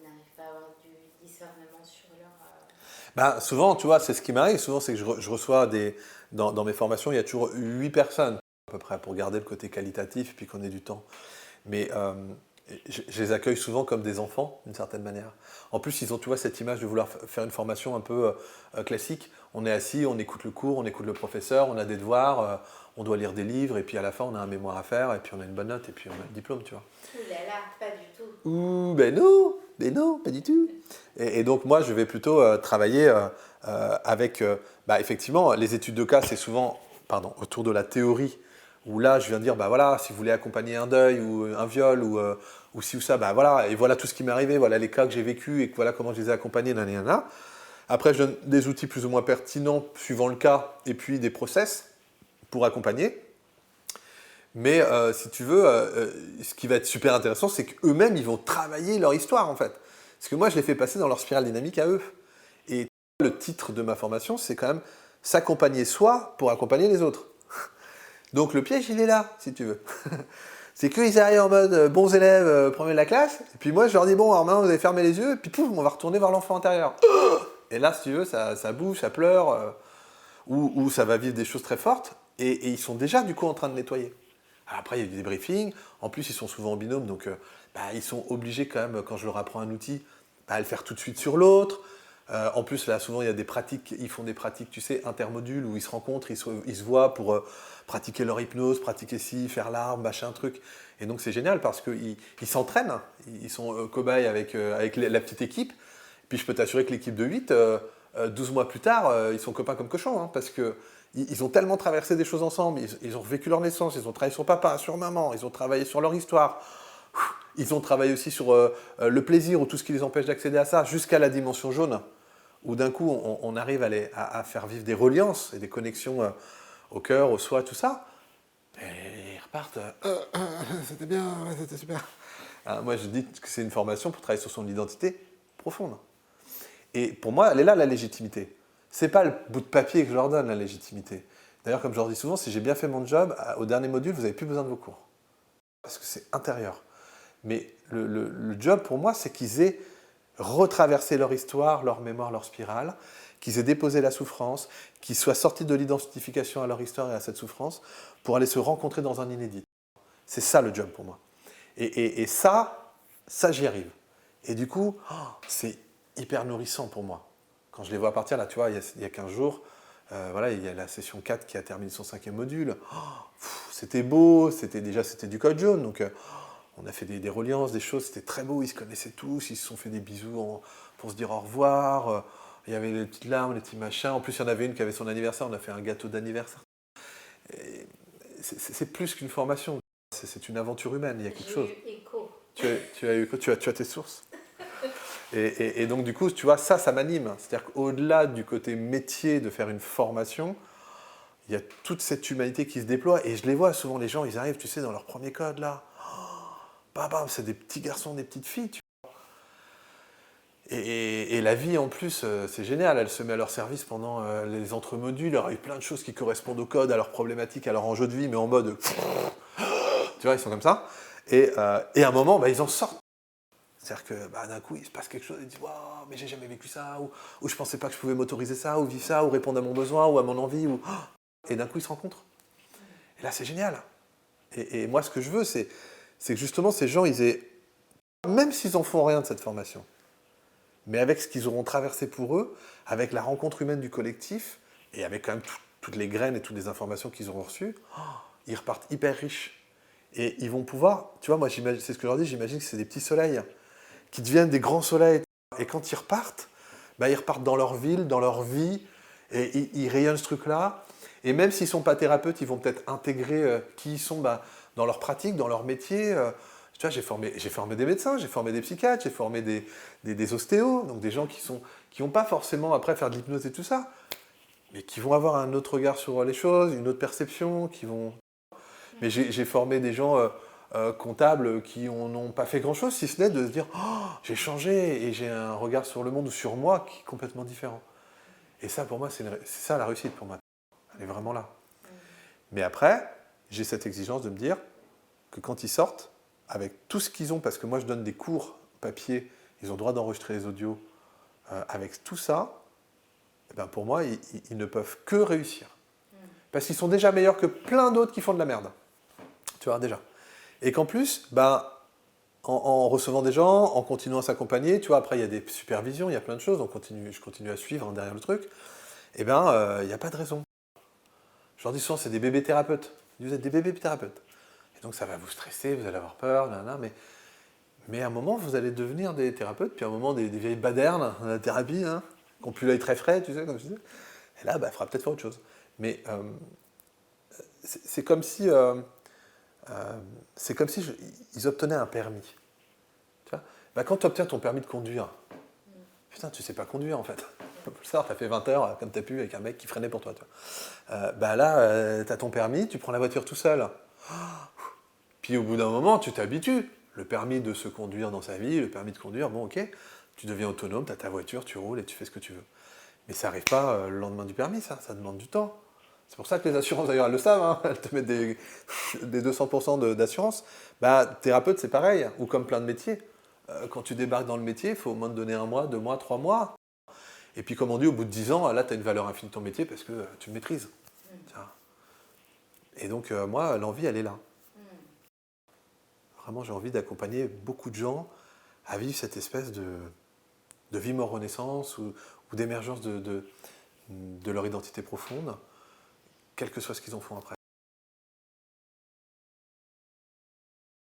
n'arrivent pas à avoir du discernement sur leur... Ben, souvent, tu vois, c'est ce qui m'arrive. Souvent, c'est que je reçois dans mes formations, il y a toujours 8 personnes à peu près pour garder le côté qualitatif et puis qu'on ait du temps. Mais je les accueille souvent comme des enfants, d'une certaine manière. En plus, ils ont, tu vois, cette image de vouloir faire une formation un peu classique. On est assis, on écoute le cours, on écoute le professeur, on a des devoirs, on doit lire des livres, et puis à la fin, on a un mémoire à faire, et puis on a une bonne note, et puis on a le diplôme, tu vois. Ouh là là, pas du tout. Ouh, ben non, pas du tout. Et donc moi, je vais plutôt travailler avec, effectivement, les études de cas, c'est souvent, pardon, autour de la théorie, où là, je viens de dire, bah voilà, si vous voulez accompagner un deuil ou un viol ou ci ou ça, bah voilà, et voilà tout ce qui m'est arrivé, voilà les cas que j'ai vécus et voilà comment je les ai accompagnés, nanana. Après, je donne des outils plus ou moins pertinents suivant le cas et puis des process pour accompagner. Mais si tu veux, ce qui va être super intéressant, c'est qu'eux-mêmes, ils vont travailler leur histoire, en fait. Parce que moi, je les fais passer dans leur spirale dynamique à eux. Et le titre de ma formation, c'est quand même s'accompagner soi pour accompagner les autres. Donc le piège, il est là, si tu veux. C'est qu'ils arrivent en mode bons élèves, premiers de la classe, et puis moi, je leur dis, bon, alors maintenant, vous allez fermer les yeux, et puis pouf, on va retourner vers l'enfant intérieur. Et là, si tu veux, ça bouge, ça pleure, ou ça va vivre des choses très fortes, et ils sont déjà, du coup, en train de nettoyer. Après, il y a du débriefing. En plus, ils sont souvent en binôme, donc ils sont obligés quand même, quand je leur apprends un outil, à le faire tout de suite sur l'autre. En plus, là, souvent, il y a des pratiques, ils font des pratiques, tu sais, intermodules, où ils se rencontrent, ils se voient pour pratiquer leur hypnose, pratiquer ci, faire l'arbre, machin, truc. Et donc, c'est génial parce qu'ils s'entraînent, ils sont cobayes avec la petite équipe. Puis, je peux t'assurer que l'équipe de 8, 12 mois plus tard, ils sont copains comme cochons, hein, parce que ils ont tellement traversé des choses ensemble, ils ont vécu leur naissance, ils ont travaillé sur papa, sur maman, ils ont travaillé sur leur histoire, ils ont travaillé aussi sur le plaisir ou tout ce qui les empêche d'accéder à ça, jusqu'à la dimension jaune, où d'un coup on arrive à faire vivre des reliances et des connexions au cœur, au soi, tout ça. Et ils repartent, c'était bien, ouais, c'était super. Moi je dis que c'est une formation pour travailler sur son identité profonde. Et pour moi, elle est là la légitimité. C'est pas le bout de papier que je leur donne, la légitimité. D'ailleurs, comme je leur dis souvent, si j'ai bien fait mon job, au dernier module, vous n'avez plus besoin de vos cours. Parce que c'est intérieur. Mais le job, pour moi, c'est qu'ils aient retraversé leur histoire, leur mémoire, leur spirale, qu'ils aient déposé la souffrance, qu'ils soient sortis de l'identification à leur histoire et à cette souffrance, pour aller se rencontrer dans un inédit. C'est ça le job pour moi. Et ça j'y arrive. Et du coup, c'est hyper nourrissant pour moi. Quand je les vois partir, là, tu vois, il y a 15 jours, voilà, il y a la session 4 qui a terminé son 5e module. C'était beau, c'était du code jaune, donc on a fait des reliances, des choses, c'était très beau, ils se connaissaient tous, ils se sont fait des bisous pour se dire au revoir. Il y avait les petites larmes, les petits machins. En plus, il y en avait une qui avait son anniversaire, on a fait un gâteau d'anniversaire. C'est plus qu'une formation, c'est une aventure humaine, il y a quelque chose. J'ai eu écho. Tu as tes sources. Et donc, du coup, tu vois, ça m'anime. C'est-à-dire qu'au-delà du côté métier de faire une formation, il y a toute cette humanité qui se déploie. Et je les vois souvent, les gens, ils arrivent, tu sais, dans leur premier code, là. Bam, bam, c'est des petits garçons, des petites filles, tu vois. Et la vie, en plus, c'est génial. Elle se met à leur service pendant les entre-modules. Il y aura eu plein de choses qui correspondent au code, à leurs problématiques, à leur enjeu de vie, mais en mode... Tu vois, ils sont comme ça. Et à un moment, ils en sortent. C'est-à-dire que d'un coup, il se passe quelque chose, ils disent waouh, mais j'ai jamais vécu ça, ou je pensais pas que je pouvais m'autoriser ça, ou vivre ça, ou répondre à mon besoin, ou à mon envie, et d'un coup, ils se rencontrent. Et là, c'est génial. Et moi, ce que je veux, c'est que justement, ces gens, ils aient, même s'ils en font rien de cette formation, mais avec ce qu'ils auront traversé pour eux, avec la rencontre humaine du collectif, et avec quand même toutes les graines et toutes les informations qu'ils auront reçues, ils repartent hyper riches. Et ils vont pouvoir, tu vois, moi, c'est ce que je leur dis, j'imagine que c'est des petits soleils qui deviennent des grands soleils. Et quand ils repartent dans leur ville, dans leur vie, et ils rayonnent ce truc-là. Et même s'ils ne sont pas thérapeutes, ils vont peut-être intégrer qui ils sont dans leur pratique, dans leur métier. Tu vois, j'ai formé des médecins, j'ai formé des psychiatres, j'ai formé des ostéos, donc des gens qui n'ont pas forcément après faire de l'hypnose et tout ça, mais qui vont avoir un autre regard sur les choses, une autre perception, qui vont... Mais j'ai formé des gens comptables qui n'ont pas fait grand-chose, si ce n'est de se dire oh, j'ai changé et j'ai un regard sur le monde ou sur moi qui est complètement différent. Et ça, pour moi, c'est ça la réussite pour moi. Elle est vraiment là. Mais après, j'ai cette exigence de me dire que quand ils sortent, avec tout ce qu'ils ont, parce que moi je donne des cours papier ils ont le droit d'enregistrer les audios. Avec tout ça, eh ben pour moi, ils ne peuvent que réussir. Parce qu'ils sont déjà meilleurs que plein d'autres qui font de la merde. Tu vois, déjà. Et qu'en plus, ben, en recevant des gens, en continuant à s'accompagner, tu vois, après, il y a des supervisions, il y a plein de choses, je continue à suivre derrière le truc, eh ben, il n'y a pas de raison. Je leur dis souvent, c'est des bébés thérapeutes. Vous êtes des bébés thérapeutes. Et donc, ça va vous stresser, vous allez avoir peur, mais à un moment, vous allez devenir des thérapeutes, puis à un moment, des vieilles badernes dans la thérapie, hein, qui n'ont plus l'œil très frais, tu sais, comme je disais. Et là, bah, il faudra peut-être faire autre chose. Mais c'est comme si, ils obtenaient un permis. Tu vois, bah, quand tu obtiens ton permis de conduire, putain, tu sais pas conduire en fait. Pour le savoir, tu as fait 20 heures comme tu as pu avec un mec qui freinait pour toi. Tu vois. Bah là, tu as ton permis, tu prends la voiture tout seul. Puis au bout d'un moment, tu t'habitues. Le permis de se conduire dans sa vie, le permis de conduire, bon ok, tu deviens autonome, tu as ta voiture, tu roules et tu fais ce que tu veux. Mais ça n'arrive pas le lendemain du permis, ça demande du temps. C'est pour ça que les assurances, d'ailleurs, elles le savent, hein, elles te mettent des 200% d'assurance. Bah, thérapeute, c'est pareil, ou comme plein de métiers. Quand tu débarques dans le métier, il faut au moins te donner 1 mois, 2 mois, 3 mois. Et puis, comme on dit, au bout de 10 ans, là, tu as une valeur infinie de ton métier parce que tu le maîtrises. Et donc, moi, l'envie, elle est là. Vraiment, j'ai envie d'accompagner beaucoup de gens à vivre cette espèce de vie mort renaissance ou d'émergence de leur identité profonde, quel que soit ce qu'ils en font après.